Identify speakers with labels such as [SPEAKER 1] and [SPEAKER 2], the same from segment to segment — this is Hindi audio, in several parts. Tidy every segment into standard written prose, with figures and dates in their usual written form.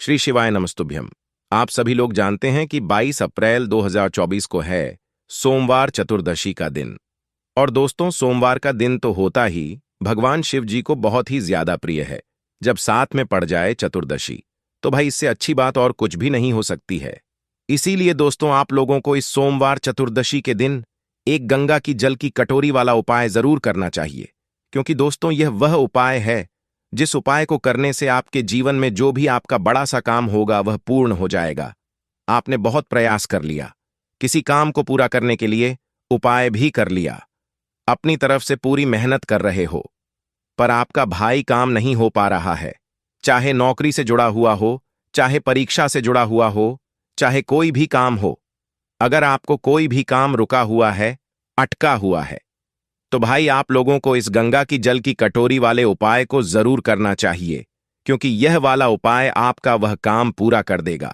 [SPEAKER 1] श्री शिवाय नमस्तुभ्यम। आप सभी लोग जानते हैं कि 22 अप्रैल 2024 को है सोमवार चतुर्दशी का दिन। और दोस्तों, सोमवार का दिन तो होता ही भगवान शिव जी को बहुत ही ज्यादा प्रिय है। जब साथ में पड़ जाए चतुर्दशी तो भाई इससे अच्छी बात और कुछ भी नहीं हो सकती है। इसीलिए दोस्तों, आप लोगों को इस सोमवार चतुर्दशी के दिन एक गंगा की जल की कटोरी वाला उपाय जरूर करना चाहिए, क्योंकि दोस्तों यह वह उपाय है जिस उपाय को करने से आपके जीवन में जो भी आपका बड़ा सा काम होगा वह पूर्ण हो जाएगा। आपने बहुत प्रयास कर लिया, किसी काम को पूरा करने के लिए उपाय भी कर लिया, अपनी तरफ से पूरी मेहनत कर रहे हो, पर आपका भाई काम नहीं हो पा रहा है। चाहे नौकरी से जुड़ा हुआ हो, चाहे परीक्षा से जुड़ा हुआ हो, चाहे कोई भी काम हो, अगर आपको कोई भी काम रुका हुआ है, अटका हुआ है, तो भाई आप लोगों को इस गंगा की जल की कटोरी वाले उपाय को जरूर करना चाहिए, क्योंकि यह वाला उपाय आपका वह काम पूरा कर देगा।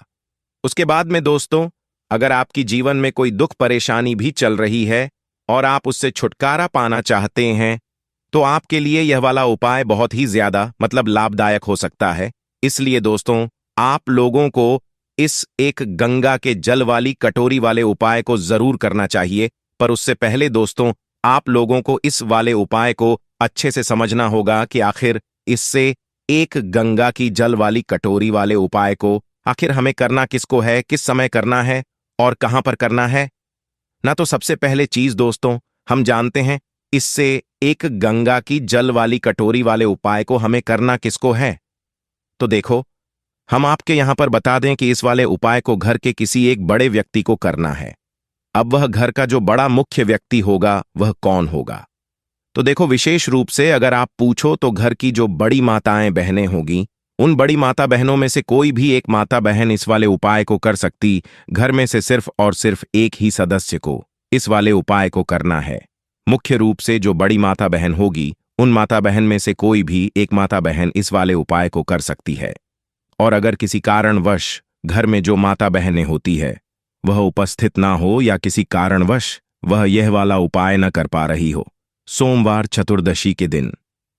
[SPEAKER 1] उसके बाद में दोस्तों, अगर आपकी जीवन में कोई दुख परेशानी भी चल रही है और आप उससे छुटकारा पाना चाहते हैं, तो आपके लिए यह वाला उपाय बहुत ही ज्यादा लाभदायक हो सकता है। इसलिए दोस्तों, आप लोगों को इस एक गंगा के जल वाली कटोरी वाले उपाय को जरूर करना चाहिए। पर उससे पहले दोस्तों, आप लोगों को इस वाले उपाय को अच्छे से समझना होगा कि आखिर इससे एक गंगा की जल वाली कटोरी वाले उपाय को आखिर हमें करना किसको है, किस समय करना है और कहां पर करना है ना। तो सबसे पहले चीज दोस्तों, हम जानते हैं इससे एक गंगा की जल वाली कटोरी वाले उपाय को हमें करना किसको है। तो देखो, हम आपके यहां पर बता दें कि इस वाले उपाय को घर के किसी एक बड़े व्यक्ति को करना है। अब वह घर का जो बड़ा मुख्य व्यक्ति होगा वह कौन होगा? तो देखो, विशेष रूप से अगर आप पूछो तो घर की जो बड़ी माताएं बहनें होगी, उन बड़ी माता बहनों में से कोई भी एक माता बहन इस वाले उपाय को कर सकती। घर में से सिर्फ और सिर्फ एक ही सदस्य को इस वाले उपाय को करना है। मुख्य रूप से जो बड़ी माता बहन होगी, उन माता बहन में से कोई भी एक माता बहन इस वाले उपाय को कर सकती है। और अगर किसी कारणवश घर में जो माता बहनें होती है वह उपस्थित ना हो, या किसी कारणवश वह यह वाला उपाय न कर पा रही हो सोमवार चतुर्दशी के दिन,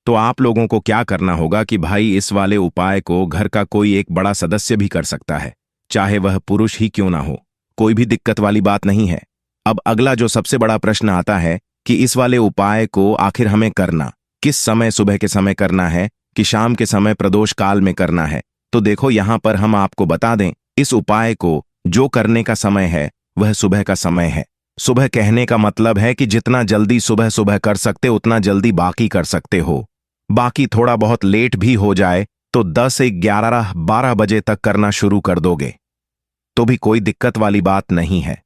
[SPEAKER 1] तो आप लोगों को क्या करना होगा कि भाई इस वाले उपाय को घर का कोई एक बड़ा सदस्य भी कर सकता है, चाहे वह पुरुष ही क्यों ना हो, कोई भी दिक्कत वाली बात नहीं है। अब अगला जो सबसे बड़ा प्रश्न आता है कि इस वाले उपाय को आखिर हमें करना किस समय, सुबह के समय करना है कि शाम के समय प्रदोष काल में करना है। तो देखो, यहां पर हम आपको बता दें, इस उपाय को जो करने का समय है वह सुबह का समय है। सुबह कहने का मतलब है कि जितना जल्दी सुबह सुबह कर सकते उतना जल्दी बाकी कर सकते हो। बाकी थोड़ा बहुत लेट भी हो जाए तो 10 से 11 12 बजे तक करना शुरू कर दोगे तो भी कोई दिक्कत वाली बात नहीं है।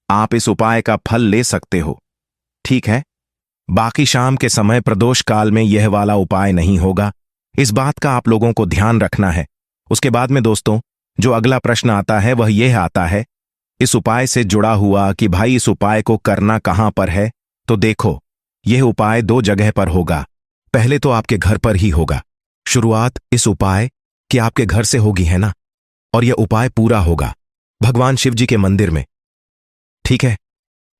[SPEAKER 1] आप इस उपाय का फल ले सकते हो, ठीक है। बाकी शाम के समय प्रदोष काल में यह वाला उपाय नहीं होगा, इस बात का आप लोगों को ध्यान रखना है। उसके बाद में दोस्तों, जो अगला प्रश्न आता है वह यह आता है इस उपाय से जुड़ा हुआ कि भाई इस उपाय को करना कहां पर है। तो देखो, यह उपाय 2 जगह पर होगा। पहले तो आपके घर पर ही होगा। शुरुआत इस उपाय कि आपके घर से होगी, है ना। और यह उपाय पूरा होगा भगवान शिव जी के मंदिर में, ठीक है।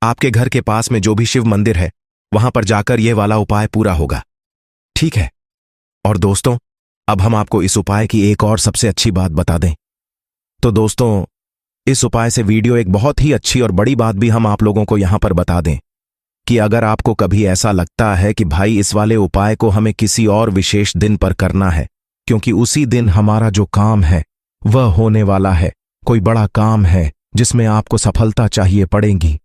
[SPEAKER 1] आपके घर के पास में जो भी शिव मंदिर है वहां पर जाकर यह वाला उपाय पूरा होगा, ठीक है। और दोस्तों, अब हम आपको इस उपाय की एक और सबसे अच्छी बात बता दें। तो दोस्तों, इस उपाय से वीडियो एक बहुत ही अच्छी और बड़ी बात भी हम आप लोगों को यहां पर बता दें कि अगर आपको कभी ऐसा लगता है कि भाई इस वाले उपाय को हमें किसी और विशेष दिन पर करना है, क्योंकि उसी दिन हमारा जो काम है वह होने वाला है, कोई बड़ा काम है जिसमें आपको सफलता चाहिए पड़ेगी,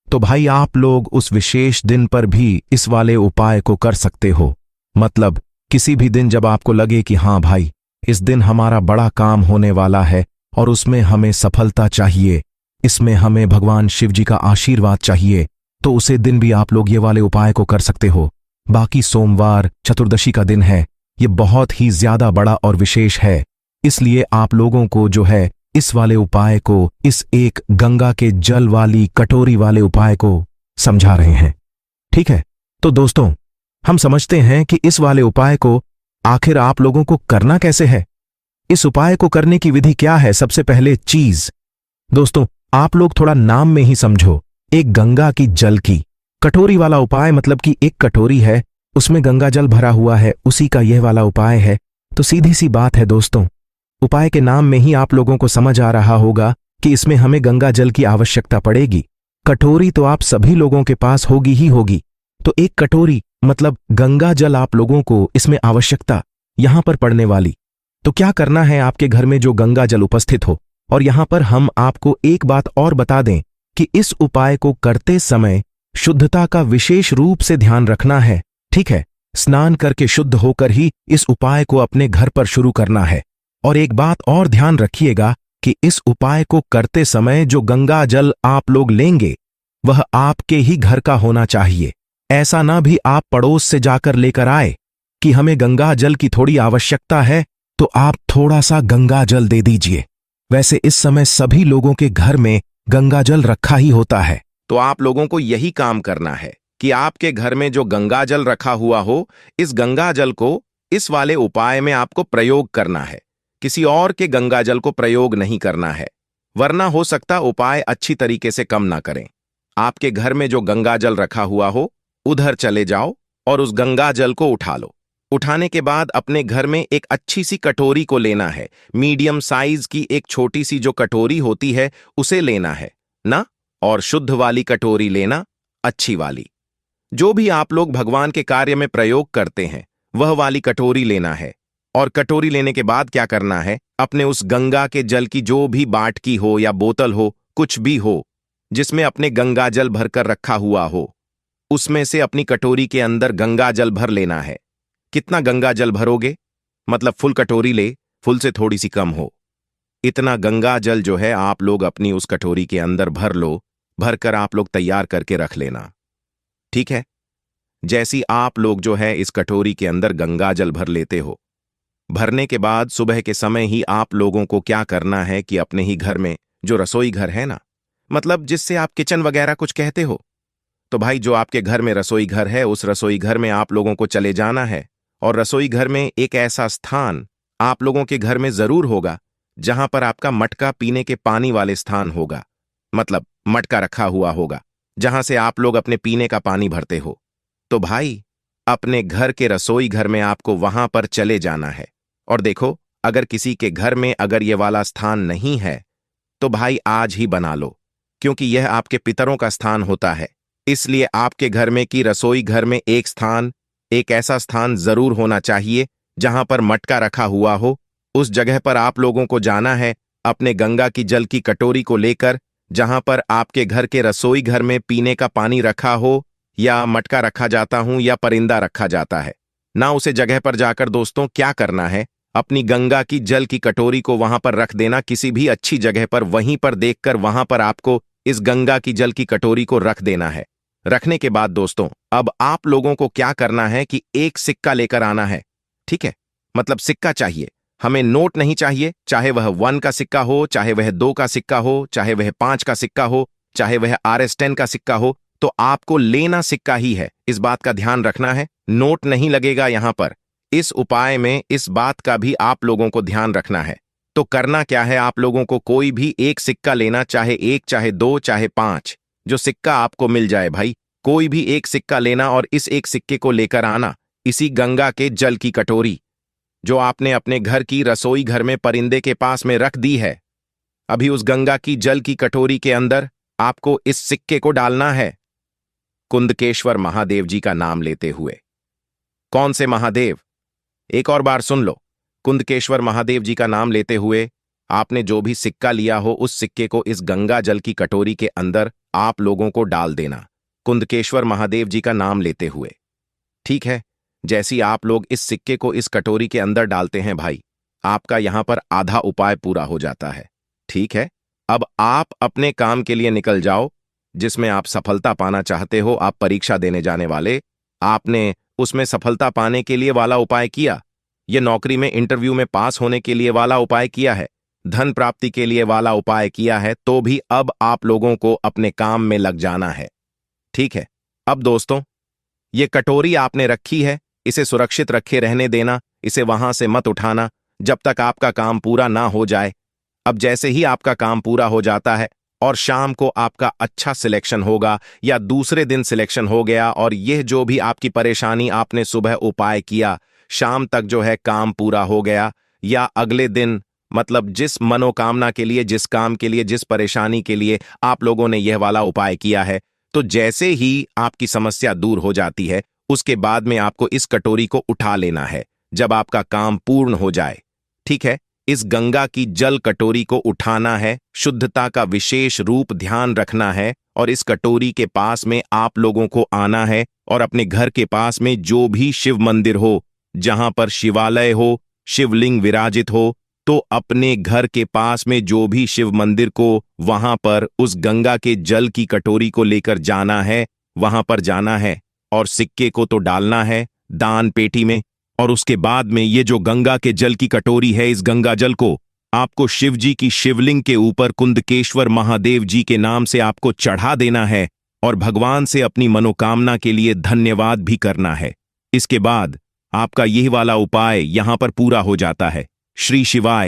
[SPEAKER 1] तो भाई आप लोग उस विशेष दिन पर भी इस वाले उपाय को कर सकते हो। मतलब किसी भी दिन जब आपको लगे कि हाँ भाई, इस दिन हमारा बड़ा काम होने वाला है और उसमें हमें सफलता चाहिए, इसमें हमें भगवान शिव जी का आशीर्वाद चाहिए, तो उसे दिन भी आप लोग ये वाले उपाय को कर सकते हो। बाकी सोमवार चतुर्दशी का दिन है, ये बहुत ही ज्यादा बड़ा और विशेष है, इसलिए आप लोगों को जो है इस वाले उपाय को, इस एक गंगा के जल वाली कटोरी वाले उपाय को समझा रहे हैं, ठीक है। तो दोस्तों, हम समझते हैं कि इस वाले उपाय को आखिर आप लोगों को करना कैसे है। इस उपाय को करने की विधि क्या है? सबसे पहले चीज दोस्तों, आप लोग थोड़ा नाम में ही समझो, एक गंगा की जल की कटोरी वाला उपाय, मतलब कि एक कटोरी है, उसमें गंगा जल भरा हुआ है, उसी का यह वाला उपाय है। तो सीधी सी बात है दोस्तों, उपाय के नाम में ही आप लोगों को समझ आ रहा होगा कि इसमें हमें गंगा जल की आवश्यकता पड़ेगी। कटोरी तो आप सभी लोगों के पास होगी ही होगी, तो एक कटोरी मतलब गंगा जल आप लोगों को इसमें आवश्यकता यहां पर पड़ने वाली। तो क्या करना है आपके घर में जो गंगा जल उपस्थित हो। और यहां पर हम आपको एक बात और बता दें कि इस उपाय को करते समय शुद्धता का विशेष रूप से ध्यान रखना है, ठीक है। स्नान करके शुद्ध होकर ही इस उपाय को अपने घर पर शुरू करना है। और एक बात और ध्यान रखिएगा कि इस उपाय को करते समय जो गंगा जल आप लोग लेंगे वह आपके ही घर का होना चाहिए। ऐसा ना भी आप पड़ोस से जाकर लेकर आए कि हमें गंगा जल की थोड़ी आवश्यकता है तो आप थोड़ा सा गंगा जल दे दीजिए। वैसे इस समय सभी लोगों के घर में गंगा जल रखा ही होता है। तो आप लोगों को यही काम करना है कि आपके घर में जो गंगा जल रखा हुआ हो, इस गंगा जल को इस वाले उपाय में आपको प्रयोग करना है। किसी और के गंगा जल को प्रयोग नहीं करना है, वरना हो सकता उपाय अच्छी तरीके से काम ना करें। आपके घर में जो गंगा जल रखा हुआ हो उधर चले जाओ और उस गंगा जल को उठा लो। उठाने के बाद अपने घर में एक अच्छी सी कटोरी को लेना है। मीडियम साइज की एक छोटी सी जो कटोरी होती है उसे लेना है ना, और शुद्ध वाली कटोरी लेना, अच्छी वाली। जो भी आप लोग भगवान के कार्य में प्रयोग करते हैं वह वाली कटोरी लेना है। और कटोरी लेने के बाद क्या करना है, अपने उस गंगा के जल की जो भी बाटकी हो या बोतल हो, कुछ भी हो जिसमें अपने गंगा जल भरकर रखा हुआ हो, उसमें से अपनी कटोरी के अंदर गंगा जल भर लेना है। कितना गंगा जल भरोगे, मतलब फुल कटोरी ले, फुल से थोड़ी सी कम हो, इतना गंगा जल जो है आप लोग अपनी उस कटोरी के अंदर भर लो। भरकर आप लोग तैयार करके रख लेना, ठीक है। जैसी आप लोग जो है इस कटोरी के अंदर गंगा जल भर लेते हो, भरने के बाद सुबह के समय ही आप लोगों को क्या करना है कि अपने ही घर में जो रसोई घर है ना, मतलब जिससे आप किचन वगैरह कुछ कहते हो, तो भाई जो आपके घर में रसोई घर है उस रसोई घर में आप लोगों को चले जाना है। और रसोई घर में एक ऐसा स्थान आप लोगों के घर में जरूर होगा जहां पर आपका मटका पीने के पानी वाले स्थान होगा, मतलब मटका रखा हुआ होगा जहां से आप लोग अपने पीने का पानी भरते हो। तो भाई अपने घर के रसोई घर में आपको वहां पर चले जाना है। और देखो, अगर किसी के घर में अगर ये वाला स्थान नहीं है तो भाई आज ही बना लो, क्योंकि यह आपके पितरों का स्थान होता है। इसलिए आपके घर में की रसोई घर में एक ऐसा स्थान जरूर होना चाहिए जहां पर मटका रखा हुआ हो। उस जगह पर आप लोगों को जाना है अपने गंगा की जल की कटोरी को लेकर, जहां पर आपके घर के रसोई घर में पीने का पानी रखा हो, या मटका रखा जाता हूं या परिंदा रखा जाता है ना, उसे जगह पर जाकर दोस्तों क्या करना है, अपनी गंगा की जल की कटोरी को वहां पर रख देना, किसी भी अच्छी जगह पर। वहीं पर देखकर वहां पर आपको इस गंगा की जल की कटोरी को रख देना है। रखने के बाद दोस्तों अब आप लोगों को क्या करना है कि एक सिक्का लेकर आना है, ठीक है। मतलब सिक्का चाहिए, हमें नोट नहीं चाहिए। चाहे वह 1 का सिक्का हो, चाहे वह 2 का सिक्का हो, चाहे वह 5 का सिक्का हो, चाहे वह RS10 का सिक्का हो, तो आपको लेना सिक्का ही है। इस बात का ध्यान रखना है, नोट नहीं लगेगा यहां पर। इस उपाय में इस बात का भी आप लोगों को ध्यान रखना है। तो करना क्या है, आप लोगों को कोई भी एक सिक्का लेना, चाहे 1, चाहे 2, चाहे 5, जो सिक्का आपको मिल जाए भाई, कोई भी एक सिक्का लेना और इस एक सिक्के को लेकर आना इसी गंगा के जल की कटोरी जो आपने अपने घर की रसोई घर में परिंदे के पास में रख दी है। अभी उस गंगा की जल की कटोरी के अंदर आपको इस सिक्के को डालना है, कुंदकेश्वर महादेव जी का नाम लेते हुए। कौन से महादेव, एक और बार सुन लो, कुंदकेश्वर महादेव जी का नाम लेते हुए आपने जो भी सिक्का लिया हो उस सिक्के को इस गंगा जल की कटोरी के अंदर आप लोगों को डाल देना, कुंदकेश्वर महादेव जी का नाम लेते हुए, ठीक है। जैसी आप लोग इस सिक्के को इस कटोरी के अंदर डालते हैं भाई, आपका यहां पर आधा उपाय पूरा हो जाता है, ठीक है। अब आप अपने काम के लिए निकल जाओ, जिसमें आप सफलता पाना चाहते हो। आप परीक्षा देने जाने वाले, आपने उसमें सफलता पाने के लिए वाला उपाय किया, ये नौकरी में इंटरव्यू में पास होने के लिए वाला उपाय किया है, धन प्राप्ति के लिए वाला उपाय किया है, तो भी अब आप लोगों को अपने काम में लग जाना है, ठीक है। अब दोस्तों ये कटोरी आपने रखी है, इसे सुरक्षित रखे रहने देना, इसे वहां से मत उठाना जब तक आपका काम पूरा ना हो जाए। अब जैसे ही आपका काम पूरा हो जाता है और शाम को आपका अच्छा सिलेक्शन होगा या दूसरे दिन सिलेक्शन हो गया, और यह जो भी आपकी परेशानी आपने सुबह उपाय किया, शाम तक जो है काम पूरा हो गया, या अगले दिन मतलब जिस मनोकामना के लिए, जिस काम के लिए, जिस परेशानी के लिए आप लोगों ने यह वाला उपाय किया है, तो जैसे ही आपकी समस्या दूर हो जाती है, उसके बाद में आपको इस कटोरी को उठा लेना है जब आपका काम पूर्ण हो जाए। ठीक है? इस गंगा की जल कटोरी को उठाना है, शुद्धता का विशेष रूप ध्यान रखना है और इस कटोरी के पास में आप लोगों को आना है और अपने घर के पास में जो भी शिव मंदिर हो, जहां पर शिवालय हो, शिवलिंग विराजित हो, तो अपने घर के पास में जो भी शिव मंदिर को वहां पर उस गंगा के जल की कटोरी को लेकर जाना है, वहां पर जाना है और सिक्के को तो डालना है दान पेटी में। और उसके बाद में ये जो गंगा के जल की कटोरी है, इस गंगा जल को आपको शिव जी की शिवलिंग के ऊपर कुंदकेश्वर महादेव जी के नाम से आपको चढ़ा देना है और भगवान से अपनी मनोकामना के लिए धन्यवाद भी करना है। इसके बाद आपका यह वाला उपाय यहां पर पूरा हो जाता है। श्री शिवाय।